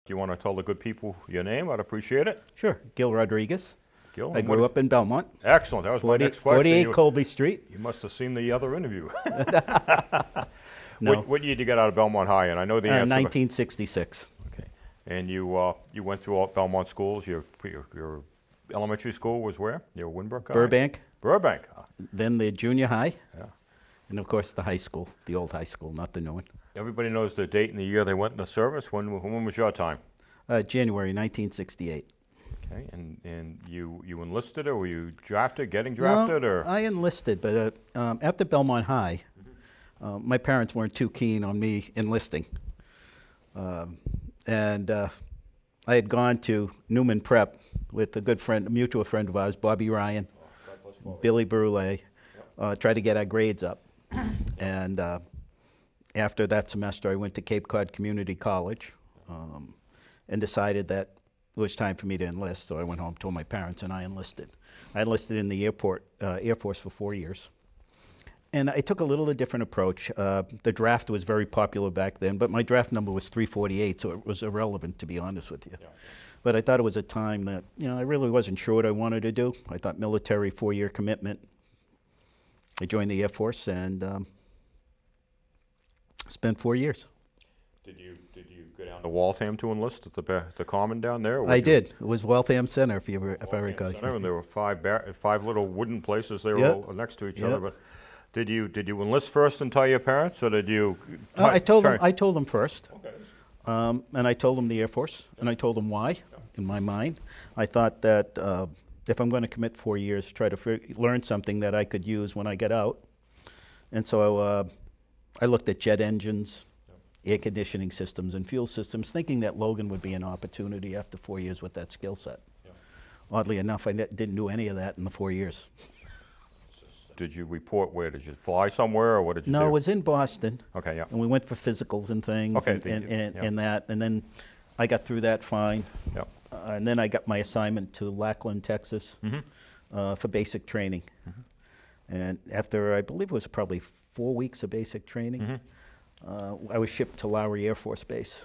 Do you want to tell the good people your name? I'd appreciate it. Sure. Gil Rodrigues. Gil, I grew up in Belmont. Excellent. That was my next question. 48 Colby Street. You must have seen the other interview. No. What year did you get out of Belmont High? And I know the answer. 1966. Okay. And you went through all Belmont schools. Your elementary school was where? You're a Winbrook guy? Burbank. Burbank. Then the junior high. Yeah. And of course the high school, the old high school, not the new one. Everybody knows the date and the year they went in the service. When was your time? January 1968. Okay. And you enlisted, or were you drafted, getting drafted, No, or? I enlisted, but after Belmont High, my parents weren't too keen on me enlisting. And I had gone to Newman Prep with a good friend, a mutual friend of ours, Bobby Ryan, Billy Brule, tried to get our grades up. And after that semester, I went to Cape Cod Community College and decided that it was time for me to enlist. So I went home, told my parents, and I enlisted. I enlisted in the Air Force for 4 years. And I took a little different approach. The draft was very popular back then, but my draft number was 348, so it was irrelevant, to be honest with you. Yeah. But I thought it was a time that, I really wasn't sure what I wanted to do. I thought military, 4-year commitment. I joined the Air Force and spent 4 years. Did you go down to Waltham to enlist at the common down there? I did. It was Waltham Center, if I recall. Center, and there were five little wooden places. They were all next to each other. But did you enlist first and tell your parents, or did you? I told them first. Okay. And I told them the Air Force, and I told them why. In my mind, I thought that if I'm going to commit 4 years, try to learn something that I could use when I get out. And so I looked at jet engines, air conditioning systems, and fuel systems, thinking that Logan would be an opportunity after 4 years with that skill set. Yeah. Oddly enough, I didn't do any of that in the 4 years. Did you report where? Did you fly somewhere, or what did you do? No, I was in Boston. Okay, yeah. And we went for physicals and things, and that, and then I got through that fine. Yeah. And then I got my assignment to Lackland, Texas, for basic training. And after, I believe it was probably 4 weeks of basic training, I was shipped to Lowry Air Force Base.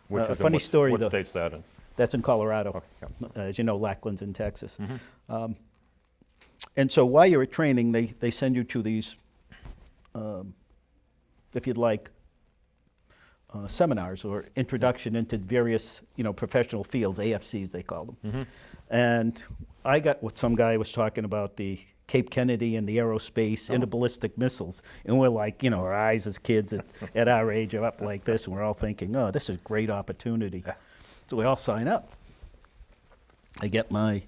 Which a funny story, what though. What state's that in? That's in Colorado. Oh, yeah. As you know, Lackland's in Texas. And so while you're at training, they send you to these, if you'd like, seminars or introduction into various, professional fields, AFCs they call them. And I got what some guy was talking about, the Cape Kennedy and the aerospace, interballistic missiles. And we're like, our eyes as kids at our age are up like this, and we're all thinking, oh, this is a great opportunity. Yeah. So we all sign up. I get my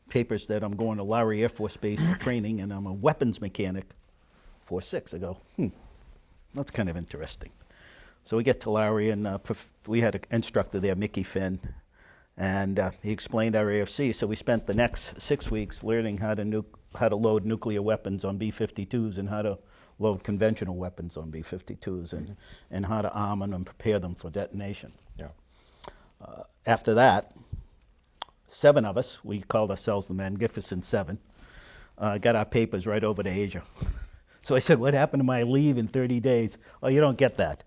papers that I'm going to Lowry Air Force Base for training, and I'm a weapons mechanic, 4.6. I go, that's kind of interesting. So we get to Lowry, and we had an instructor there, Mickey Finn, and he explained our AFC. So we spent the next 6 weeks learning how to load nuclear weapons on B-52s and how to load conventional weapons on B-52s and how to arm them and prepare them for detonation. Yeah. After that, 7 of us, we called ourselves the Magnificent Seven, got our papers right over to Asia. So I said, what happened to my leave in 30 days? Oh, you don't get that.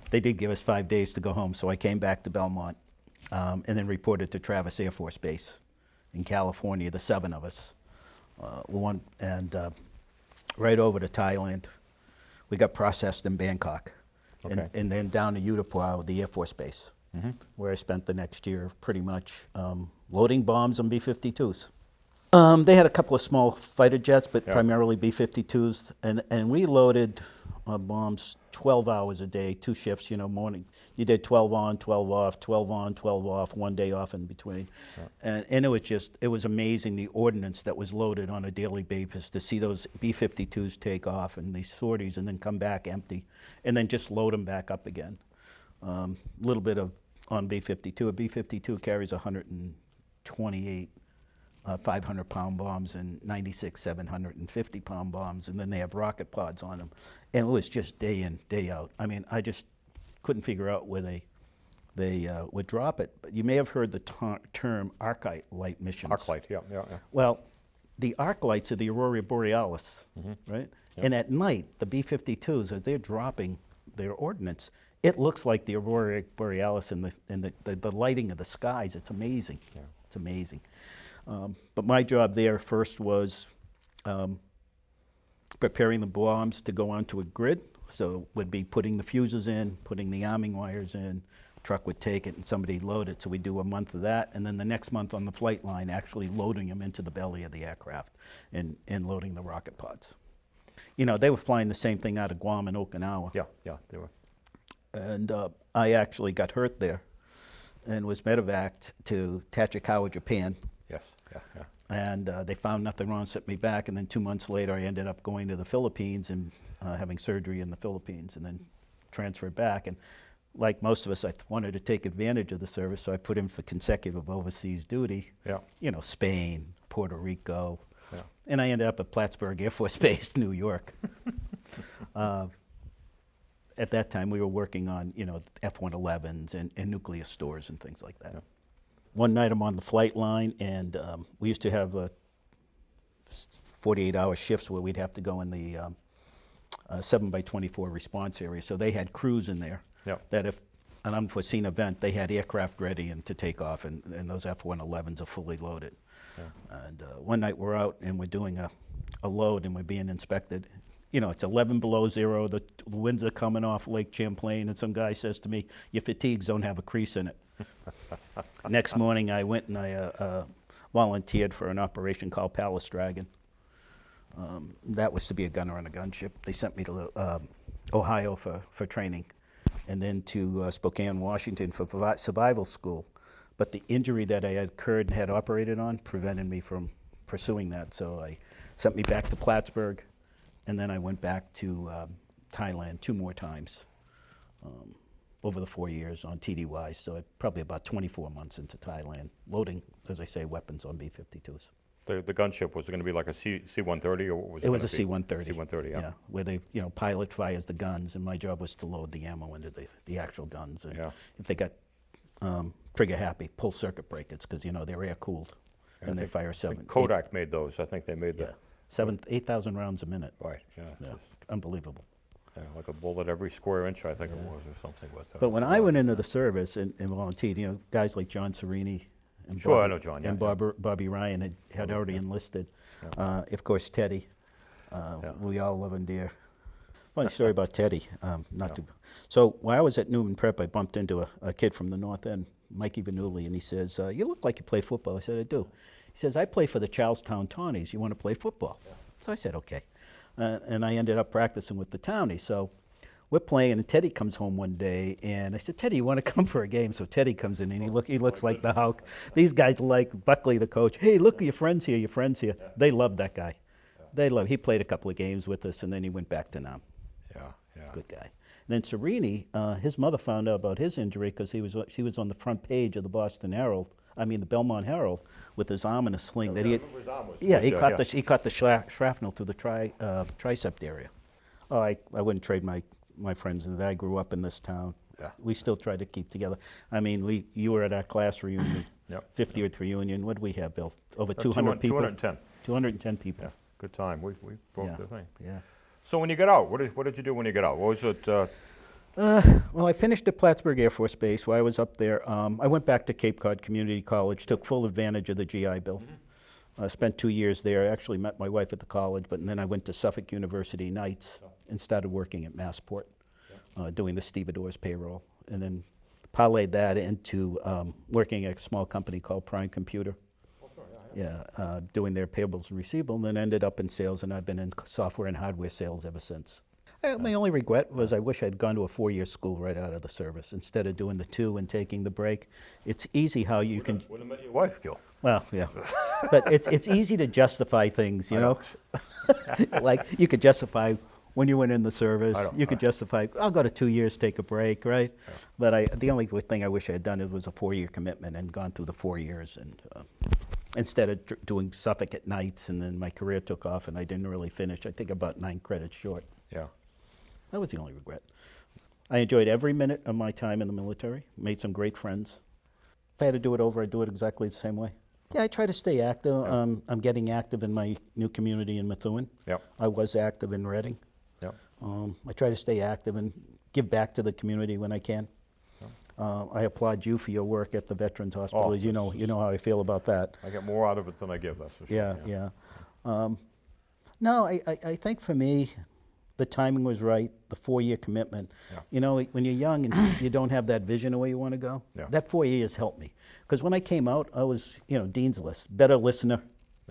They did give us 5 days to go home, so I came back to Belmont and then reported to Travis Air Force Base in California, the 7 of us. Right over to Thailand. We got processed in Bangkok. Okay. And then down to Utapao, the Air Force Base, where I spent the next year pretty much loading bombs on B-52s. They had a couple of small fighter jets, but primarily B-52s, and we loaded bombs 12 hours a day, 2 shifts, morning. You did 12 on, 12 off, 12 on, 12 off, 1 day off in between. Yeah. And it was amazing, the ordnance that was loaded on a daily basis, to see those B-52s take off and these sorties and then come back empty, and then just load them back up again. A little bit on B-52. A B-52 carries 128 500-pound bombs and 96 750-pound bombs, and then they have rocket pods on them. And it was just day in, day out. I mean, I just couldn't figure out where they would drop it. But you may have heard the term arc light missions. Arc light, yeah. Well, the arc lights are the aurora borealis, right? Yep. And at night, the B-52s, as they're dropping their ordnance, it looks like the aurora borealis and the lighting of the skies. It's amazing. Yeah. It's amazing. But my job there first was preparing the bombs to go onto a grid. So would be putting the fuses in, putting the arming wires in. Truck would take it and somebody load it. So we do a month of that, and then the next month on the flight line, actually loading them into the belly of the aircraft and loading the rocket pods. You know, they were flying the same thing out of Guam and Okinawa. Yeah, yeah, they were. And I actually got hurt there and was medevaced to Tachikawa, Japan. Yes, yeah, yeah. And they found nothing wrong, sent me back, and then 2 months later I ended up going to the Philippines and having surgery in the Philippines, and then transferred back. And like most of us, I wanted to take advantage of the service, so I put in for consecutive overseas duty. Yeah. You know, Spain, Puerto Rico, Yeah. and I ended up at Plattsburgh Air Force Base, New York. At that time, we were working on, you know, F-111s and nuclear stores and things like that. Yeah. One night I'm on the flight line, and we used to have 48-hour shifts where we'd have to go in the 7x24 response area. So they had crews in there Yeah. that if an unforeseen event, they had aircraft ready and to take off, and those F-111s are fully loaded. Yeah. And one night we're out and we're doing a load and we're being inspected. You know, it's 11 below zero, the winds are coming off Lake Champlain, and some guy says to me, your fatigues don't have a crease in it. Next morning I went and I volunteered for an operation called Palace Dragon. That was to be a gunner on a gunship. They sent me to Ohio for training, and then to Spokane, Washington for survival school. But the injury that I had occurred and had operated on prevented me from pursuing that, so I sent me back to Plattsburgh, and then I went back to Thailand 2 more times over the 4 years on TDY, so probably about 24 months into Thailand, loading, as I say, weapons on B-52s. The gunship, was it going to be like a C-130, or what was it? It was a gonna be? C-130. C-130, yeah. Where the pilot fires the guns, and my job was to load the ammo into the actual guns. And Yeah. if they got trigger happy, pull circuit breakers, because they're air cooled, Yeah, and I they think- fire I think 7. Kodak made those. I think they made the, 8,000 rounds a minute. right, yeah. It's Yeah, just, unbelievable. yeah, like a bullet every square inch, I think it was, or something. But when I went into the service and volunteered, guys like John Serini and Sure, I know John, yeah, and yeah. Bobby Ryan had already enlisted. Of course, Teddy. We all love and dear. Funny story about Teddy. So while I was at Newman Prep, I bumped into a kid from the North End, Mikey Vanulli, and he says, "You look like you play football." I said, "I do." He says, "I play for the Charlestown Tawnies. You want to play football?" So I said, "Okay." And I ended up practicing with the Townies. So we're playing, and Teddy comes home one day, and I said, "Teddy, you want to come for a game?" So Teddy comes in, and he looks like the Hulk. These guys like Buckley, the coach. "Hey, look, your friend's here, your friend's here." They love that guy. He played a couple of games with us, and then he went back to Nam. Yeah, yeah. Good guy. And then Serini, his mother found out about his injury because she was on the front page of the the Belmont Herald, with his arm in a sling. That he had, His arm was- yeah, he yeah, caught yeah. the shrapnel to the tricep area. Oh, I wouldn't trade my friends in that. I grew up in this town. Yeah. We still try to keep together. I mean, you were at our class reunion, Yep. 50th reunion. What did we have, Bill? Over 200 people. 210. 210 people. Yeah, good time. We broke Yeah. the thing. Yeah. So when you get out, what did you do when you get out? What was it? Well, I finished at Plattsburgh Air Force Base. While I was up there, I went back to Cape Cod Community College, took full advantage of the GI Bill. Spent 2 years there. I actually met my wife at the college, but then I went to Suffolk University nights and started working at Massport, doing the stevedores payroll, and then parlayed that into working at a small company called Prime Computer. Doing their payables and receivables, and then ended up in sales, and I've been in software and hardware sales ever since. My only regret was I wish I'd gone to a 4-year school right out of the service instead of doing the 2 and taking the break. It's easy how you can. Would have met your wife, Gil. Well, yeah, but it's easy to justify things, like you could justify when you went in the service. You could justify, I'll go to 2 years, take a break, right? Yeah. But the only thing I wish I had done was a 4-year commitment and gone through the 4 years, and instead of doing Suffolk at nights, and then my career took off and I didn't really finish. I think about 9 credits short. Yeah. That was the only regret. I enjoyed every minute of my time in the military, made some great friends. If I had to do it over, I'd do it exactly the same way. Yeah, I try to stay active. I'm getting active in my new community in Methuen. Yep. I was active in Reading. Yep. I try to stay active and give back to the community when I can. I applaud you for your work at the Veterans Hospital. As you know how I feel about that. I get more out of it than I give, that's for sure. Yeah. No, I think for me, the timing was right, the 4-year commitment. Yeah. You know, when you're young and you don't have that vision of where you want to go, Yeah. that 4 years helped me. Because when I came out, I was, Dean's List, better listener,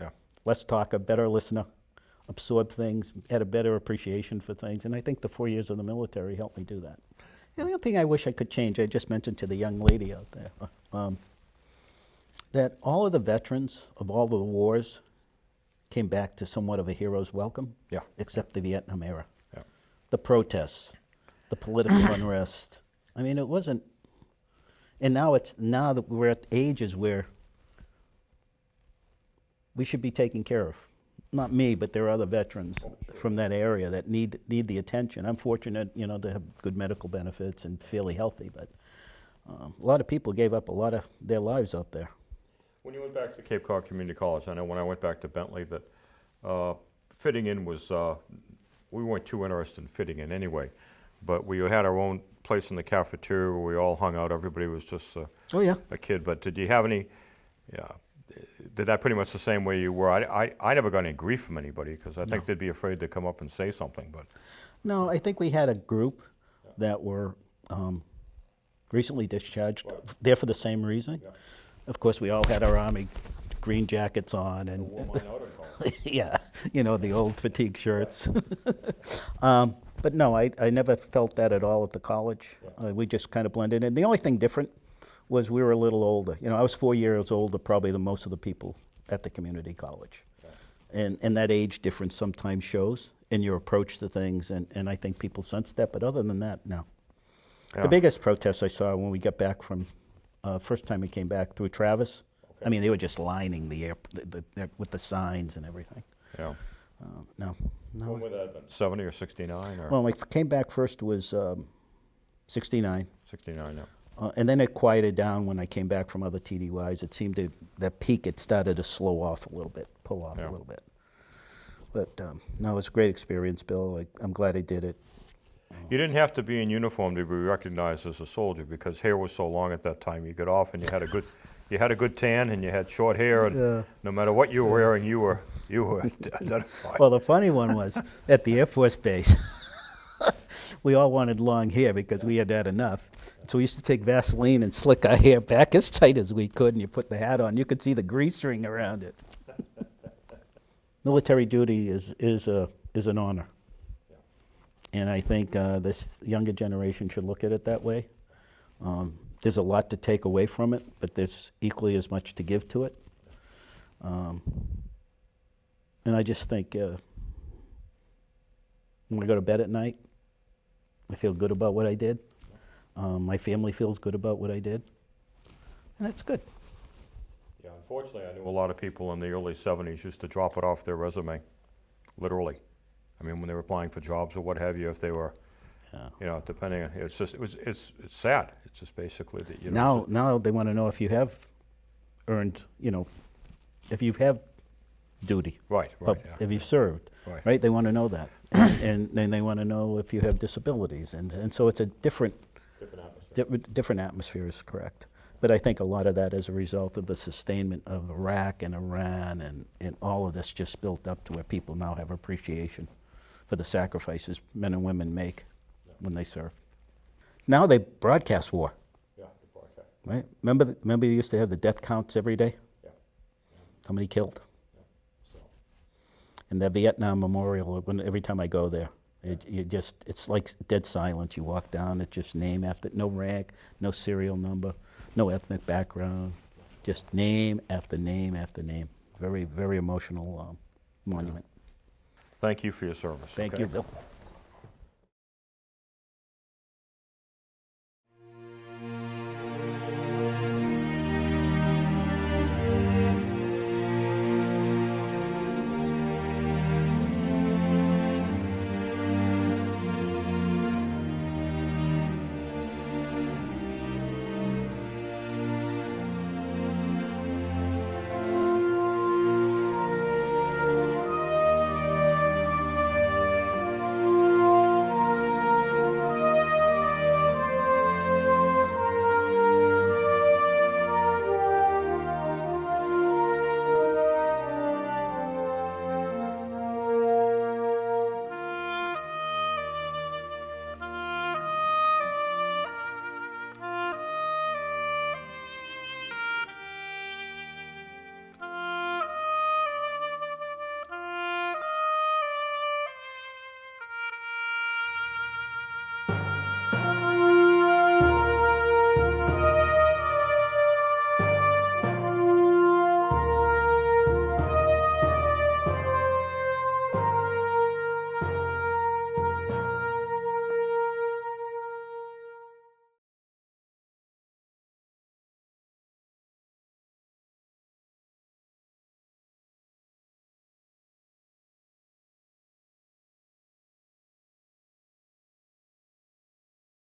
Yeah. less talker, better listener, absorbed things, had a better appreciation for things. And I think the 4 years of the military helped me do that. The only thing I wish I could change, I just mentioned to the young lady out there, that all of the veterans of all of the wars came back to somewhat of a hero's welcome, Yeah. except the Vietnam era. Yeah. The protests, the political unrest. I mean, it wasn't, and now that we're at ages where we should be taken care of. Not me, but there are other veterans from that area that need the attention. I'm fortunate, to have good medical benefits and fairly healthy, but a lot of people gave up a lot of their lives out there. When you went back to Cape Cod Community College, I know when I went back to Bentley that fitting in was, we weren't too interested in fitting in anyway, but we had our own place in the cafeteria where we all hung out. Everybody was just a kid. But did you have any, did that pretty much the same way you were? I never got any grief from anybody because I think they'd be afraid to come up and say something. But no, I think we had a group that were recently discharged, there for the same reason. Yeah. Of course, we all had our Army green jackets on, and yeah, the old fatigue shirts. But no, I never felt that at all at the college. Yeah. We just kind of blended in. The only thing different was we were a little older. I was 4 years older probably than most of the people at the community college. Okay. And that age difference sometimes shows in your approach to things, and I think people sense that, but other than that, no. Yeah. The biggest protest I saw when we got back from, first time we came back through Travis, okay. I mean, they were just lining the air with the signs and everything. Yeah. No. When would that have been, 70 or 69? Or? Well, when I came back first was 69. 69, yeah. And then it quieted down when I came back from other TDYs. It seemed that peak, it started to slow off a little bit, pull off a little bit. But no, it was a great experience, Bill. I'm glad I did it. You didn't have to be in uniform to be recognized as a soldier because hair was so long at that time. You got off and you had a good tan and you had short hair, and no matter what you were wearing, you were identified. Well, the funny one was at the Air Force Base. We all wanted long hair because we had had enough. So we used to take Vaseline and slick our hair back as tight as we could, and you put the hat on. You could see the grease ring around it. Military duty is an honor. And I think this younger generation should look at it that way. There's a lot to take away from it, but there's equally as much to give to it. And I just think when I go to bed at night, I feel good about what I did. My family feels good about what I did. And that's good. Yeah, unfortunately, I knew a lot of people in the early 70s used to drop it off their resume, literally. I mean, when they were applying for jobs or what have you, if they were, depending on, it's sad. It's just basically that, Now they want to know if you have earned, if you have duty. Right. If you've served, right? They want to know that. And then they want to know if you have disabilities. And so it's a different atmosphere is correct. But I think a lot of that is a result of the sustainment of Iraq and Iran and all of this just built up to where people now have appreciation for the sacrifices men and women make when they serve. Now they broadcast war. Yeah, they broadcast. Right? Remember you used to have the death counts every day? Yeah. How many killed? Yeah. And the Vietnam Memorial, every time I go there, it's like dead silence. You walk down, it's just name after, no rank, no serial number, no ethnic background, just name after name after name. Very, very emotional monument. Thank you for your service. Thank you, Bill.